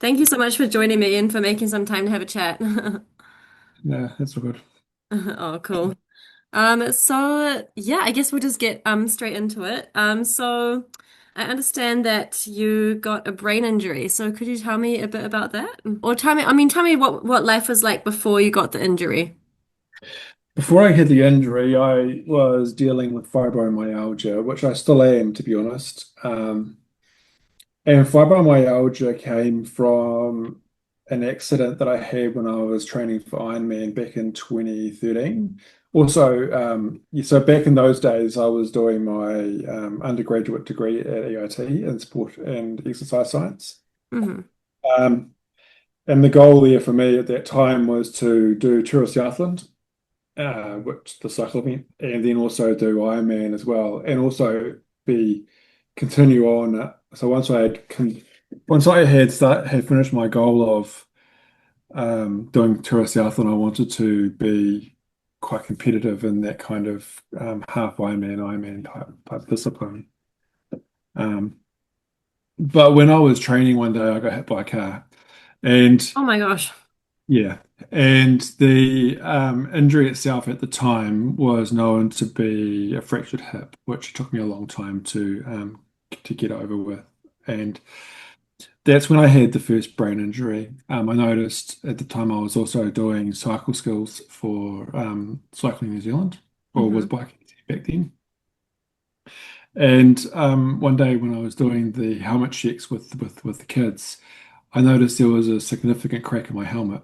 Thank you so much for joining me and for making some time to have a chat. Yeah, that's all good. Oh, cool. I guess we'll just get straight into it. I understand that you got a brain injury. So could you tell me a bit about that? Or tell me what life was like before you got the injury. Before I had the injury, I was dealing with fibromyalgia, which I still am, to be honest. And fibromyalgia came from an accident that I had when I was training for Ironman back in 2013. Also, so back in those days, I was doing my undergraduate degree at EIT in sport and exercise science. Hmm. Um, and the goal there for me at that time was to do Tour of Southland, which the cycle event, and then also do Ironman as well, and also be continue on. So once I had finished my goal of doing Tour of Southland, I wanted to be quite competitive in that kind of half Ironman type discipline. Um, but when I was training one day, I got hit by a car, and Oh my gosh. yeah, and the injury itself at the time was known to be a fractured hip, which took me a long time to get over with. And that's when I had the first brain injury. I noticed at the time I was also doing cycle skills for Cycling New Zealand, or was Hmm. biking back then. And one day when I was doing the helmet checks with the kids, I noticed there was a significant crack in my helmet.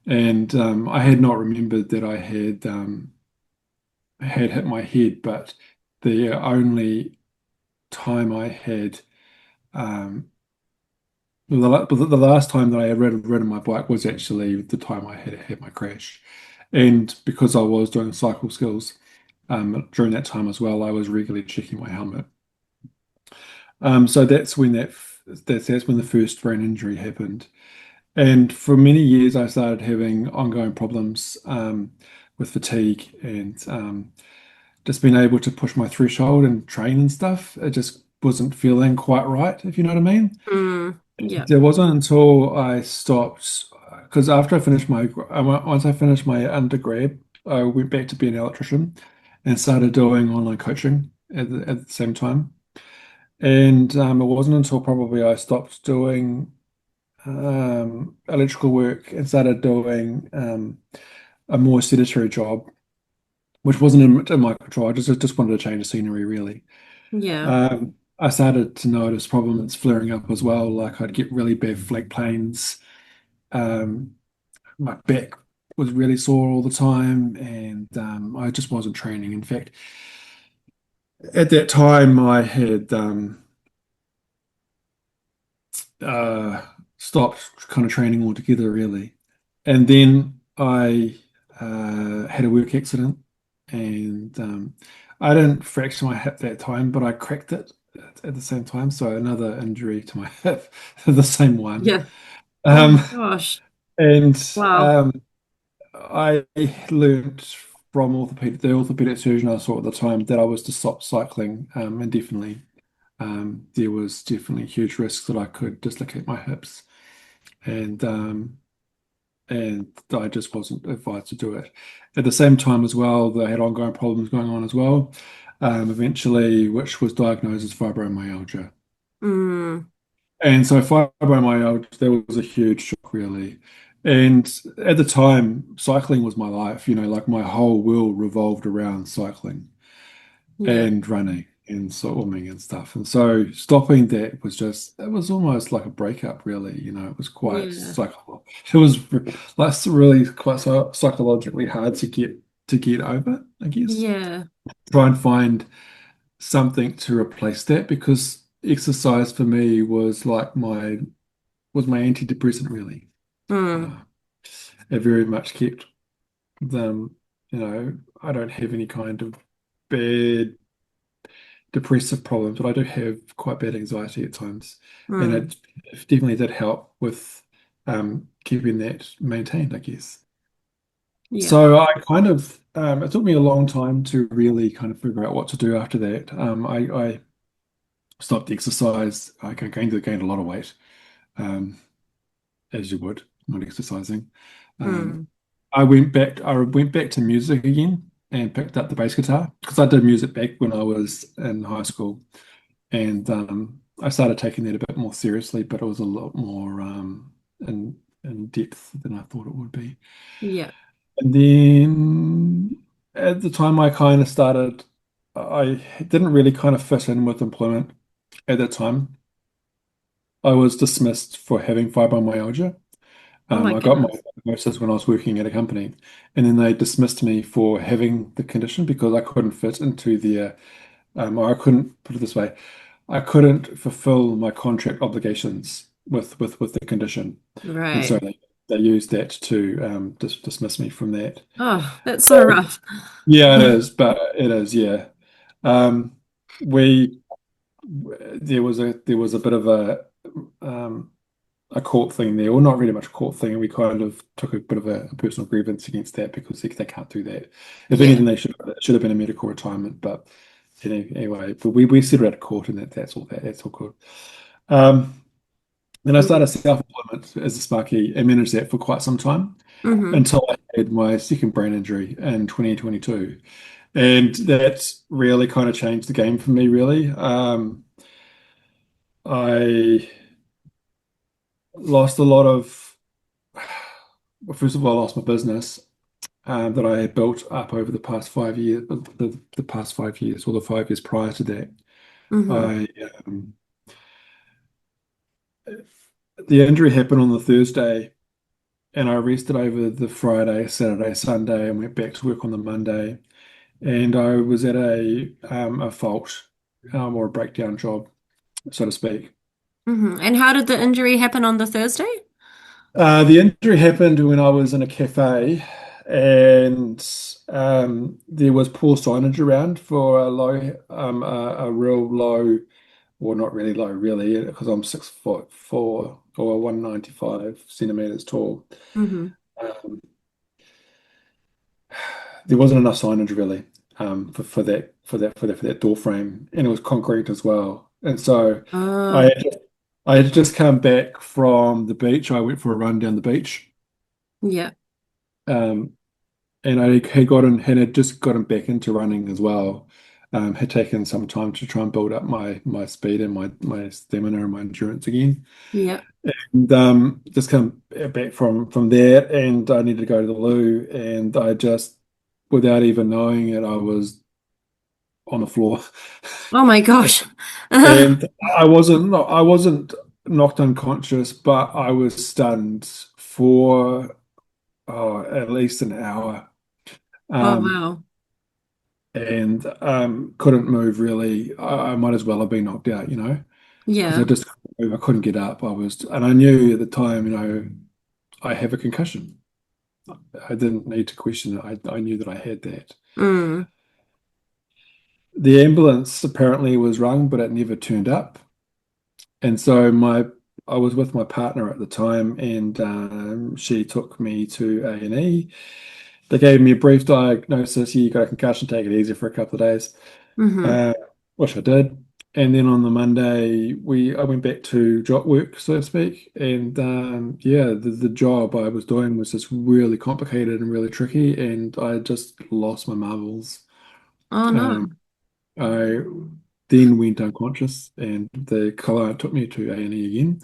And I had not remembered that I had hit my head, but the only time I had the last time that I had ridden my bike was actually the time I had my crash. And because I was doing cycle skills during that time as well, I was regularly checking my helmet. So that's when the first brain injury happened. And for many years, I started having ongoing problems with fatigue and just being able to push my threshold and train and stuff. It just wasn't feeling quite right, if you know what I mean. Mm. Yeah. It wasn't until I stopped, because after once I finished my undergrad, I went back to being an electrician and started doing online coaching at the same time. And it wasn't until probably I stopped doing electrical work and started doing a more sedentary job, which wasn't in my control. I just wanted to change the scenery, really. Yeah. I started to notice problems flaring up as well. Like I'd get really bad flat pains. Um, my back was really sore all the time, and I just wasn't training. In fact, at that time, I had uh, stopped kind of training altogether, really. And then I had a work accident, and I didn't fracture my hip that time, but I cracked it at the same time. So another injury to my hip, the same one. Yeah. Oh Um, my gosh. and Wow. um, I learned from the orthopedic surgeon I saw at the time that I was to stop cycling indefinitely. There was definitely huge risks that I could dislocate my hips, and I just wasn't advised to do it. At the same time as well, they had ongoing problems going on as well, eventually, which was diagnosed as fibromyalgia. Mm. And so fibromyalgia, that was a huge shock, really. And at the time, cycling was my life, like my whole world revolved around cycling Yeah. and running and swimming and stuff. And so stopping that it was almost like a breakup, really. It was quite Yeah. it was like really quite psychologically hard to get over, I guess. Yeah. Try and find something to replace that because exercise for me was my antidepressant, really. Mm. Uh, it very much kept them, I don't have any kind of bad depressive problems, but I do have quite bad anxiety at times. And Mm. it definitely did help with keeping that maintained, I guess. Yeah. So it took me a long time to really kind of figure out what to do after that. I stopped exercise. I gained a lot of weight. Um, as you would, not exercising. Um, Mm. I went back to music again and picked up the bass guitar because I did music back when I was in high school, and I started taking that a bit more seriously, but it was a lot more in depth than I thought it would be. Yeah. And then at the time I kind of started, I didn't really kind of fit in with employment at that time. I was dismissed for having fibromyalgia. Oh my I got my goodness. diagnosis when I was working at a company, and then they dismissed me for having the condition because I couldn't fit into their, or I couldn't put it this way, I couldn't fulfill my contract obligations with the condition, and so Right. they used that to dismiss me from that. Oh, that's so rough. Yeah, it is, but it is, yeah. Um, we there was a bit of um, a court thing there, or not really much a court thing, and we kind of took a bit of a personal grievance against that because they can't do that. If Yeah. anything, it should have been a medical retirement, but anyway, but we settled out of court, and that's all good. Um, then I started self-employment as a sparky and managed that for quite some time Mm-hmm. until I had my second brain injury in 2022. And that really kind of changed the game for me, really. I lost a lot of, well, first of all, I lost my business that I had built up over the past 5 years, the past 5 years, or the 5 years prior to that. Mm-hmm. I The injury happened on the Thursday, and I rested over the Friday, Saturday, Sunday, and went back to work on the Monday. And I was at a fault or a breakdown job, so to speak. Mm-hmm. And how did the injury happen on the Thursday? The injury happened when I was in a cafe, and there was poor signage around for a real low, or not really low, really, because I'm 6'4" or 195 centimeters tall. Mm-hmm. Um, there wasn't enough signage really for that door frame, and it was concrete as well. And so I Oh, had, I had just come back from the beach. I went for a run down the beach. yeah. Um, and I had just gotten back into running as well. Had taken some time to try and build up my speed and my stamina and my endurance again. Yeah. And just come back from that, and I needed to go to the loo, and I just, without even knowing it, I was on the floor, Oh my gosh. and I wasn't knocked unconscious, but I was stunned for at least an hour. Oh Um, wow. and couldn't move really. I might as well have been knocked out, because Yeah. I couldn't get up. And I knew at the time, I have a concussion. I didn't need to question it. I knew that I had that. Mm. The ambulance apparently was rung, but it never turned up. And so I was with my partner at the time, and she took me to A&E. They gave me a brief diagnosis. You got a concussion, take it easy for a couple of days. Mm-hmm. uh, which I did. And then on the Monday, I went back to job work, so to speak. And yeah, the job I was doing was just really complicated and really tricky, and I just lost my marbles. Oh Um, no. I then went unconscious, and the client took me to A&E again.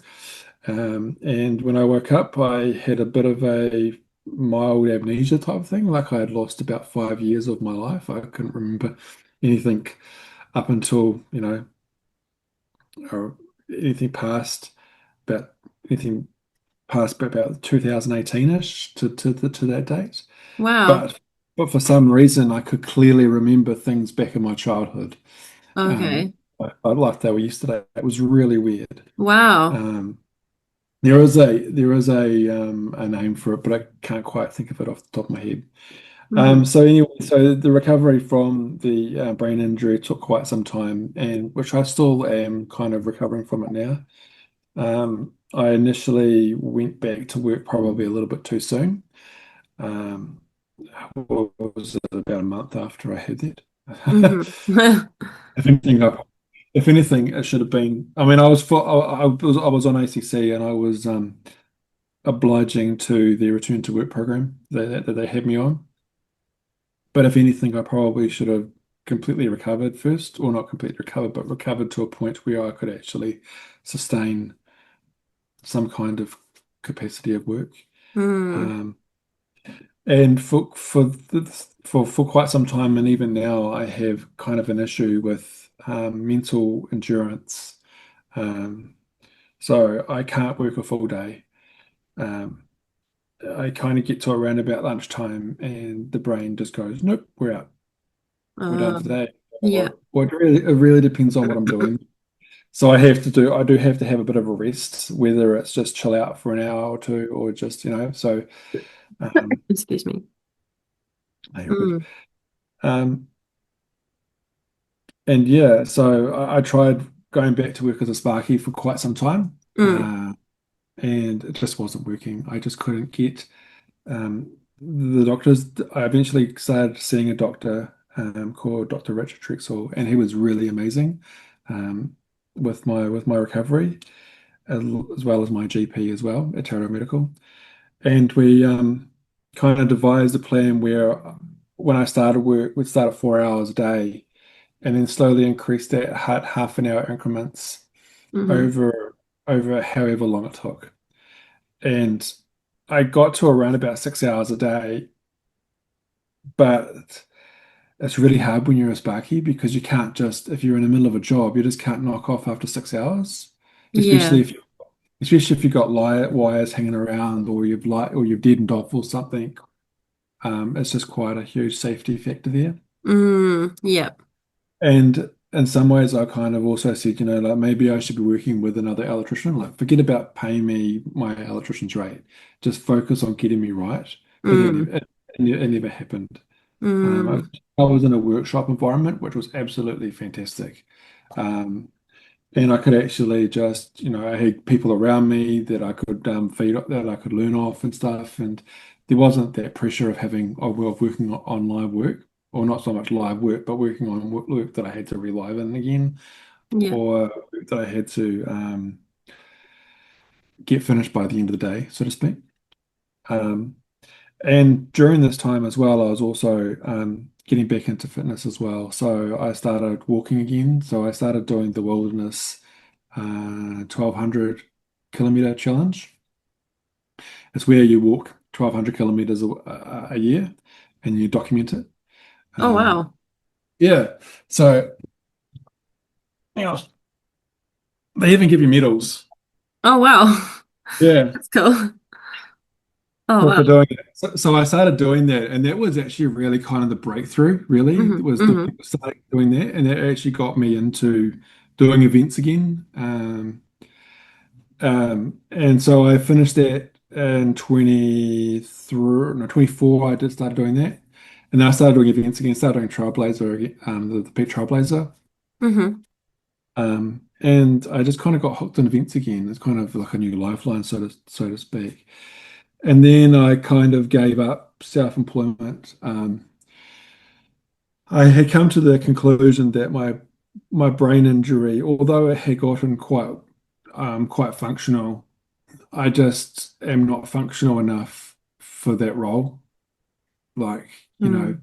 And when I woke up, I had a bit of a mild amnesia type of thing, like I had lost about 5 years of my life. I couldn't remember anything up until, or anything past about anything past about 2018-ish to that date. Wow. But for some reason, I could clearly remember things back in my childhood. Okay. Like they were yesterday. It was really weird. Wow. Um, there is a name for it, but I can't quite think of it off the top of my head. Mm-hmm. So anyway, so the recovery from the brain injury took quite some time, and which I still am kind of recovering from it now. I initially went back to work probably a little bit too soon. Um, what was it, about a month after I had that? Mm-hmm. If anything, if anything, it should have been. I mean, I was on ACC, and obliging to the return to work program that they had me on. But if anything, I probably should have completely recovered first, or not completely recovered, but recovered to a point where I could actually sustain some kind of capacity of work. Mm. Um, and for quite some time, and even now, I have kind of an issue with mental endurance. Um, so I can't work a full day. Um, I kind of get to around about lunchtime, and the brain just goes, "Nope, we're out. We're done Uh, for the day." yeah. Or it really depends on what I'm doing. So I do have to have a bit of a rest, whether it's just chill out for an hour or two, or just, so um, Excuse me. you're good. Mm. Um, and yeah, so I tried going back to work as a Sparky for quite some time, Mm. and it just wasn't working. I just couldn't get the doctors. I eventually started seeing a doctor called Dr. Richard Trexel, and he was really amazing um, with my recovery, as well as my GP as well at Tarot Medical. And we kind of devised a plan where when I started work, we'd start at 4 hours a day, and then slowly increase that at half an hour increments Hmm. over however long it took. And I got to around about 6 hours a day, but it's really hard when you're a Sparky because you can't just, if you're in the middle of a job, you just can't knock off after 6 hours, especially Yeah. if you've got wires hanging around, or you've deadened off or something. It's just quite a huge safety factor there. Mm. Yep. And in some ways, I kind of also said, like maybe I should be working with another electrician. Like, forget about paying me my electrician's rate. Just focus on getting me right. But Mm. it never happened. Mm. I was in a workshop environment, which was absolutely fantastic. Um, and I could actually just, I had people around me that I could that I could learn off and stuff. And there wasn't that pressure of of working on live work, or not so much live work, but working on work that I had to relive in again, Yeah. or work that I had to get finished by the end of the day, so to speak. Um, and during this time as well, I was also getting back into fitness as well. So I started walking again. So I started doing the wilderness 1200 kilometer challenge. It's where you walk 1200 kilometers a year and you document it. Oh, Um, wow. yeah. So, hang on. They even give you medals. Oh, wow. Yeah. That's cool. Oh, For wow. doing it. So I started doing that, and that was actually really kind of the breakthrough, really, Hmm. was Hmm. starting doing that, and that actually got me into doing events again. And so I finished that in 23, no, 24. I did start doing that, and then I started doing events again. Started doing Trailblazer again, the Pet Trailblazer, Hmm. and I just kind of got hooked on events again. It's kind of like a new lifeline, so to speak. And then I kind of gave up self-employment. I had come to the conclusion that my brain injury, although it had gotten quite functional, I just am not functional enough for that role. Like, Mm.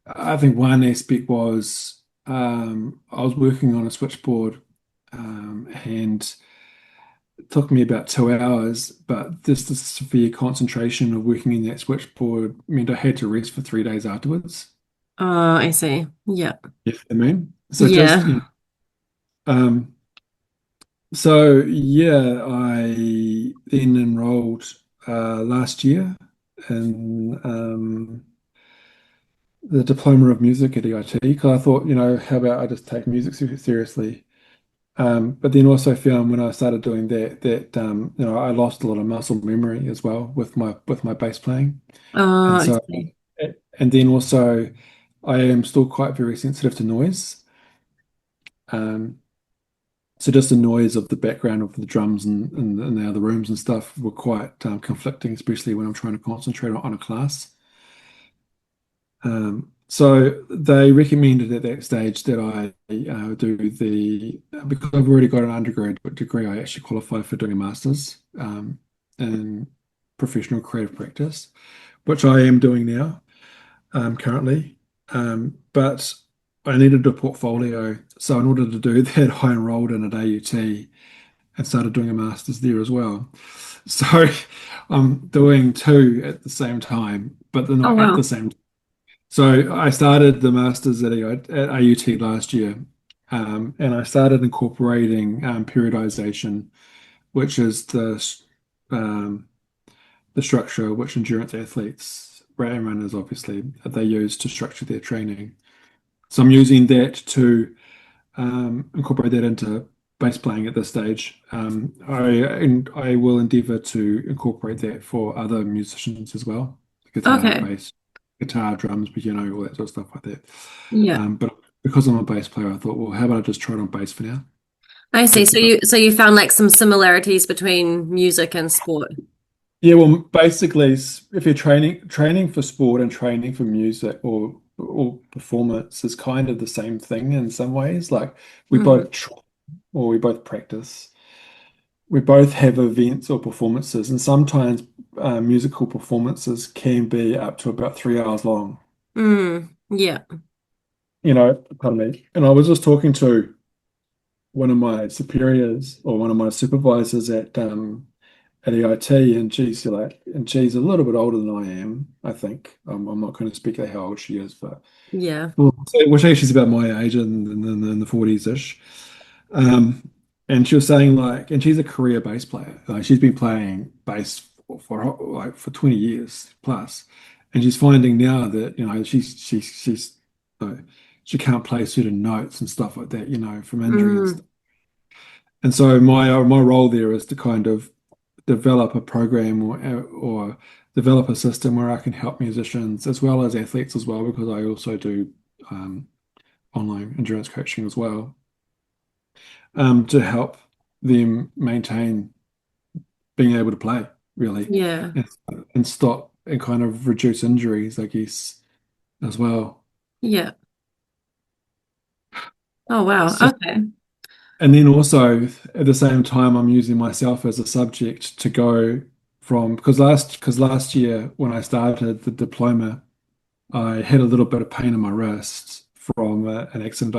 I think one aspect was I was working on a switchboard, and it took me about 2 hours, but just the severe concentration of working in that switchboard meant I had to rest for 3 days afterwards. Oh, I see. Yeah. If I mean, so just Yeah. um, so yeah, I then enrolled last year in the Diploma of Music at EIT because I thought, how about I just take music seriously? But then also found when I started doing that I lost a lot of muscle memory as well with my bass playing, Oh, and I so see. and then also I am still quite very sensitive to noise. Um, so just the noise of the background of the drums and the other rooms and stuff were quite conflicting, especially when I'm trying to concentrate on a class. So they recommended at that stage that I do because I've already got an undergraduate degree, I actually qualify for doing a master's. professional creative practice, which I am doing now, currently. But I needed a portfolio. So in order to do that, I enrolled in an AUT and started doing a master's there as well. So I'm doing two at the same time, but they're Oh not at the wow. same. So I started the master's at AUT last year, and I started incorporating periodization, which is um, the structure which endurance athletes, and runners, obviously, they use to structure their training. So I'm using that to incorporate that into bass playing at this stage. I will endeavour to incorporate that for other musicians as well, guitar, Okay. bass, guitar, drums, piano, all that sort of stuff like that. Yeah. But because I'm a bass player, I thought, well, how about I just try it on bass for now? I see. That's So about. you found like some similarities between music and sport. Yeah, well, basically, if you're training for sport and training for music or performance is kind of the same thing in some ways. Like we Hmm. both tr or we both practice. We both have events or performances, and sometimes musical performances can be up to about 3 hours long. Mm. Yeah. Pardon me. And I was just talking to one of my superiors or one of my supervisors at EIT, and she's a little bit older than I am, I think. I'm not going to speak at how old she is, but Yeah. well, say she's about my age and in the 40s-ish. Um, and she was saying like, and she's a career bass player. Like she's been playing bass for 20 years plus, and she's finding now that she's she can't play certain notes and stuff like that, from injury and Mm. stuff. And so my role there is to kind of develop a program or develop a system where I can help musicians as well as athletes as well, because I also do um, online endurance coaching as well, to help them maintain being able to play really, Yeah. and, and stop and kind of reduce injuries, I guess, as well. Yeah. Oh wow. So, Okay. and then also at the same time, I'm using myself as a subject to go from because last year when I started the diploma, I had a little bit of pain in my wrist from an accident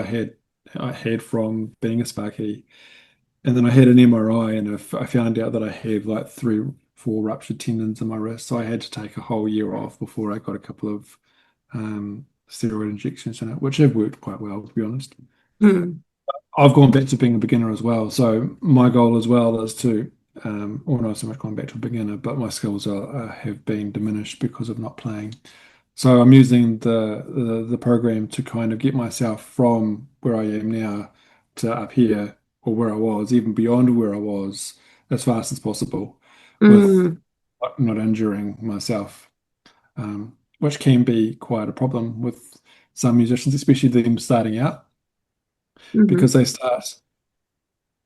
I had from being a sparky. And then I had an MRI, and I found out that I have like three, four ruptured tendons in my wrist. So I had to take a whole year off before I got a couple of steroid injections in it, which have worked quite well, to be honest. Mm. I've gone back to being a beginner as well. So my goal as well is to, or not so much going back to a beginner, but my skills have been diminished because of not playing. So I'm using the program to kind of get myself from where I am now to up here or where I was, even beyond where I was, as fast as possible, with Mm. not injuring myself, which can be quite a problem with some musicians, especially them starting out, Hmm. because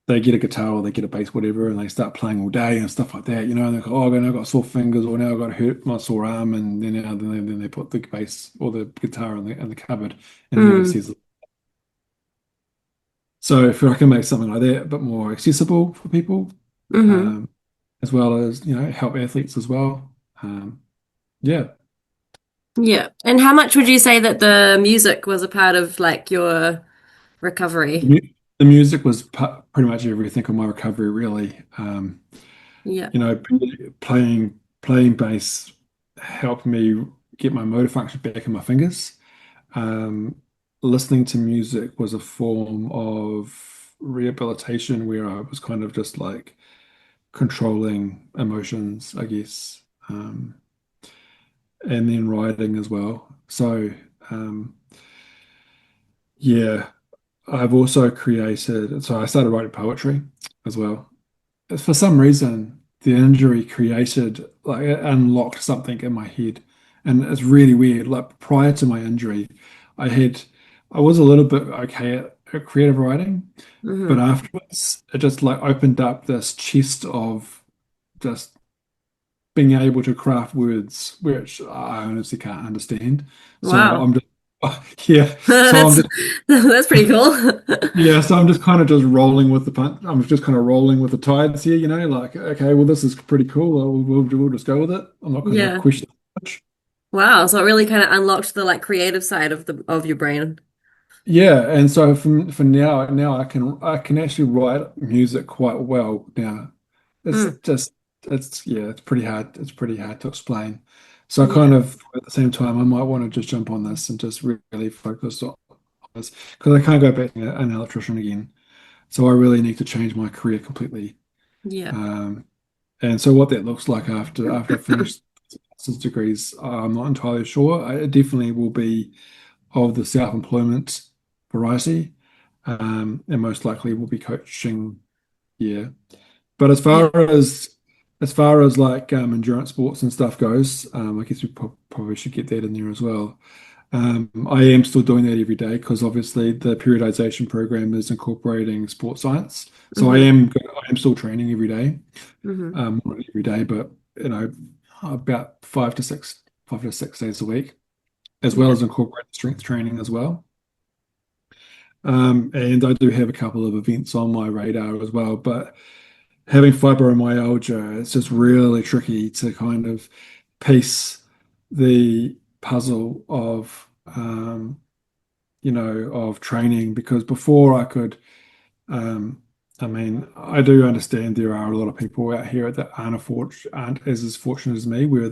they get a guitar or they get a bass, whatever, and they start playing all day and stuff like that. And they go, oh, now I've got sore fingers, or now I've got hurt my sore arm, and then they put the bass or the guitar in the cupboard, and then it Mm. says. So if I can make something like that a bit more accessible for people, Hmm. um, as well as help athletes as well. Yeah, Yeah. And how much would you say that the music was a part of like your the, recovery? mu the music was pretty much everything of my recovery, really. Yeah. Playing bass helped me get my motor function back in my fingers. Um, Listening to music was a form of rehabilitation where I was kind of just like controlling emotions, I guess, and then writing as well. So, um, yeah, I've also created, so I started writing poetry as well. For some reason, the injury created, like, it unlocked something in my head. And it's really weird. Like, prior to my injury, I had, I was a little bit okay at creative writing, but Hmm. afterwards, it just like opened up this chest of just being able to craft words, which I honestly can't understand. So Wow. Yeah. So I'm That's just that's pretty cool. yeah, so I'm just kind of just rolling with the punch. I'm just kind of rolling with the tides here, like, okay, well, this is pretty cool. We'll just go with it. I'm not going to Yeah. question it much. Wow. So it really kind of unlocked the like creative side of the of your brain. Yeah, and so for now I can actually write music quite well now. It's Mm. just it's yeah, it's pretty hard. It's pretty hard to explain. So I kind Yeah. of at the same time I might want to just jump on this and just really focus on this because I can't go back to an electrician again. So I really need to change my career completely. Yeah. Um, and so what that looks like after I finish master's degrees, I'm not entirely sure. It definitely will be of the self-employment variety, and most likely will be coaching. Yeah, but Yeah. as far as like endurance sports and stuff goes, I guess we probably should get that in there as well. I am still doing that every day because obviously the periodization program is incorporating sports science. So Hmm. I am still training every day, Hmm. not every day, but about 5 to 6 days a week, as well Yeah. as incorporating strength training as well. And I do have a couple of events on my radar as well, but having fibromyalgia, it's just really tricky to kind of piece the puzzle of training because before I could, um, I mean, I do understand there are a lot of people out here that aren't as fortunate as me, where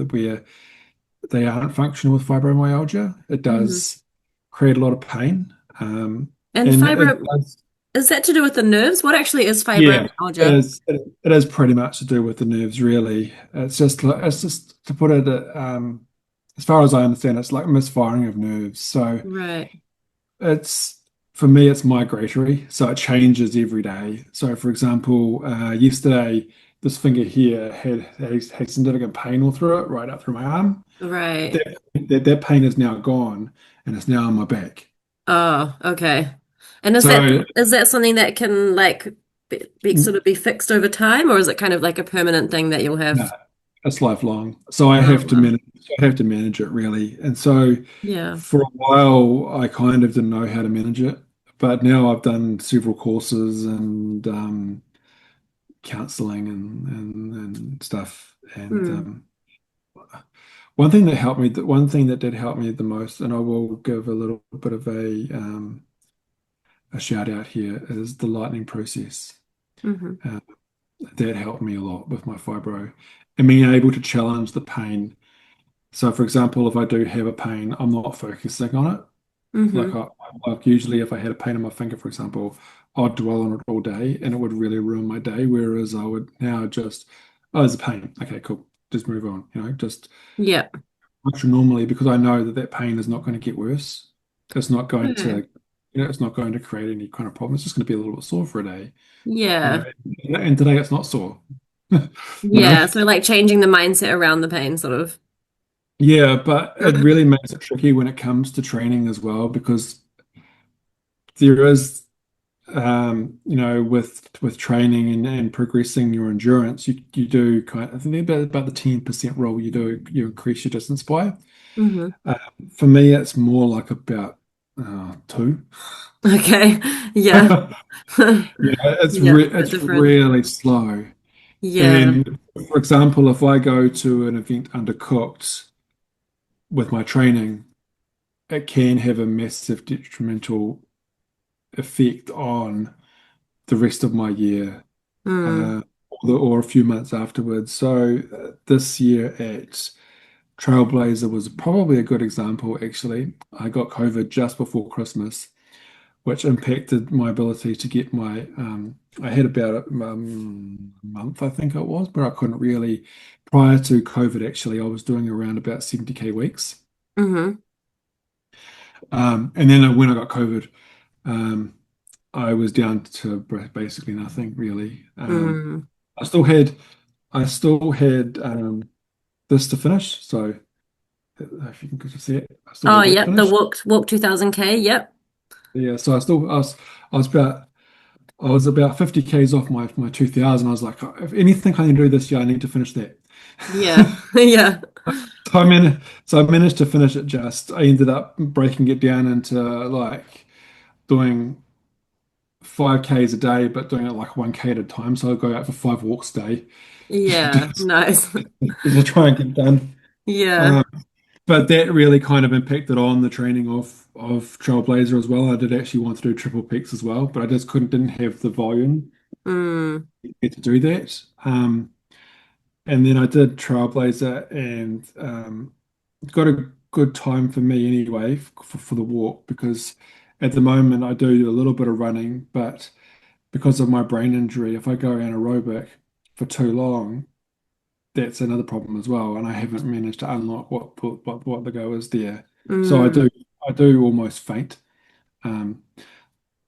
they aren't functional with fibromyalgia. It Hmm. does create a lot of pain, And and it fibro, does. is that to do with the nerves? What actually is Yeah, it fibromyalgia? is. It is pretty much to do with the nerves, really. It's just to put it, as far as I understand, it's like misfiring of nerves. So Right. it's for me, it's migratory, so it changes every day. So, for example, yesterday, this finger here had significant pain all through it, right up through my arm. Right. That pain is now gone, and it's now on my back. Oh, okay. And So is that something that can like sort of be fixed over time, or is it kind of like a permanent thing that you'll no, have? it's lifelong. So I Oh, have to wow. manage it really. And so Yeah. for a while, I kind of didn't know how to manage it, but now I've done several courses and counseling and stuff. And Mm. one thing that did help me the most, and I will give a little bit of a shout out here, is the lightning process. Hmm. Uh, that helped me a lot with my fibro and being able to challenge the pain. So, for example, if I do have a pain, I'm not focusing on it. Like, Hmm. like usually, if I had a pain in my finger, for example, I'd dwell on it all day and it would really ruin my day. Whereas I would now just, oh, there's a pain. Okay, cool. Just move on. Just Yeah. function normally because I know that that pain is not going to get worse. It's not going Okay. to, it's not going to create any kind of problem. It's just going to be a little bit sore for a day. You know, Yeah. and today it's not sore. You know. Yeah. So like changing the mindset around the pain, sort of. Yeah, but it really makes it tricky when it comes to training as well because there is, with training and progressing your endurance, you do I think about the 10% rule. You increase your distance by. Hmm. Uh, for me, it's more like about two. Okay. Yeah. Yeah. Bit It's different. really slow. Yeah. And for example, if I go to an event undercooked with my training, it can have a massive detrimental effect on the rest of my year, Mm. uh, or a few months afterwards. So this year at Trailblazer was probably a good example, actually. I got COVID just before Christmas, which impacted my ability to get I had about a month, I think it was, where I couldn't really, prior to COVID, actually, I was doing around about 70K weeks. Hmm. And then when I got COVID, um, I was down to basically nothing really. Mm. I still had I still had this to finish. So if you can just see it, I still Oh, had that to yep. The finish. walk 2000K. Yep. Yeah, so I was about 50 Ks off my 2000. I was like, if anything I can do this year, I need to finish that. Yeah. Yeah. So I managed to finish it just. I ended up breaking it down into like doing 5Ks a day, but doing it like 1K at a time. So I'll go out for 5 walks a day Yeah, nice. to try and get done. Yeah. Um, but that really kind of impacted on the training of Trailblazer as well. I did actually want to do triple peaks as well, but I just didn't have the volume Mm, to do that. And then I did Trailblazer and got a good time for me anyway for the walk because at the moment I do a little bit of running, but because of my brain injury, if I go anaerobic for too long, that's another problem as well. And I haven't managed to unlock what the go is there. So mm, I do almost faint. Um,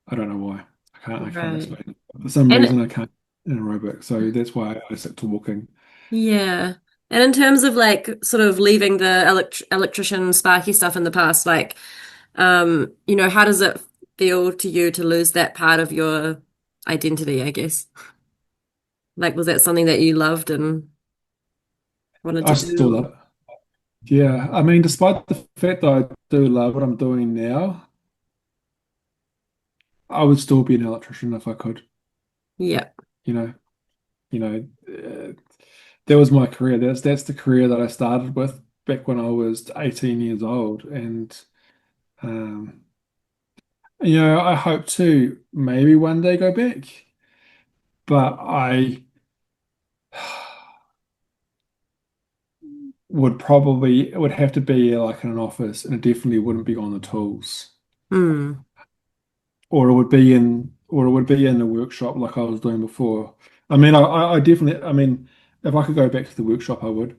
I don't know why. I can't right. explain it. For some And reason I can't anaerobic. So that's why I stick to walking. yeah. And in terms of like sort of leaving the electrician sparky stuff in the past, like how does it feel to you to lose that part of your identity, I guess? Like, was that something that you loved and wanted I to still do? love it. Yeah, I mean, despite the fact that I do love what I'm doing now, I would still be an electrician if I could. Yeah. You know, that was my career. That's the career that I started with back when I was 18 years old, and um, I hope to maybe one day go back, but I it would have to be like in an office, and it definitely wouldn't be on the tools. Mm, Or it would be in the workshop like I was doing before. I mean, I definitely, I mean, if I could go back to the workshop, I would.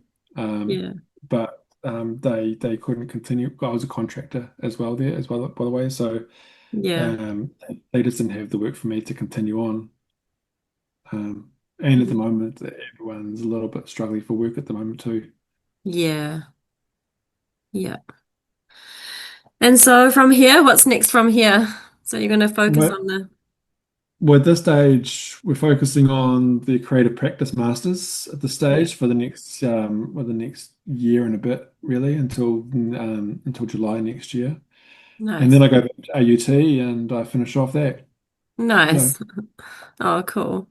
yeah. But they couldn't continue. I was a contractor as well there as well, by the way. So Yeah. um, they just didn't have the work for me to continue on. And at the moment, everyone's a little bit struggling for work at the moment too. Yeah. Yeah. And so from here, what's next from here? So you're going to focus on But the, well, at this stage, we're focusing on the creative practice masters at this yeah, stage for the next year and a bit, really, until July next year. And then nice. I go back to AUT and I finish off that. Yeah. Nice. Oh, cool. All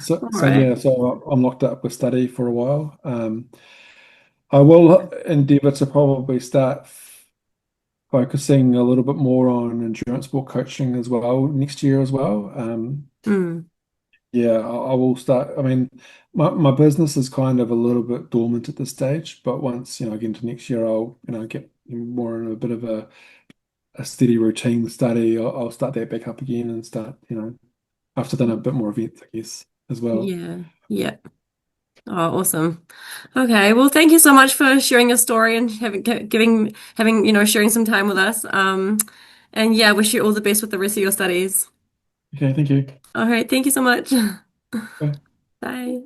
So right. yeah, so I'm locked up with study for a while. I will endeavour to probably start focusing a little bit more on endurance sport coaching as well next year as well. Mm, Yeah, I will start. I mean, my business is kind of a little bit dormant at this stage, but once, I get into next year, I'll, get more in a bit of a steady routine study. I'll start that back up again and start, after done a bit more events, I guess, as well. yeah. Yeah. Oh, awesome. Okay. Well, thank you so much for sharing your story and sharing some time with us. And yeah, wish you all the best with the rest of your studies. Okay, thank you. All right. Thank you so much. Bye. Bye.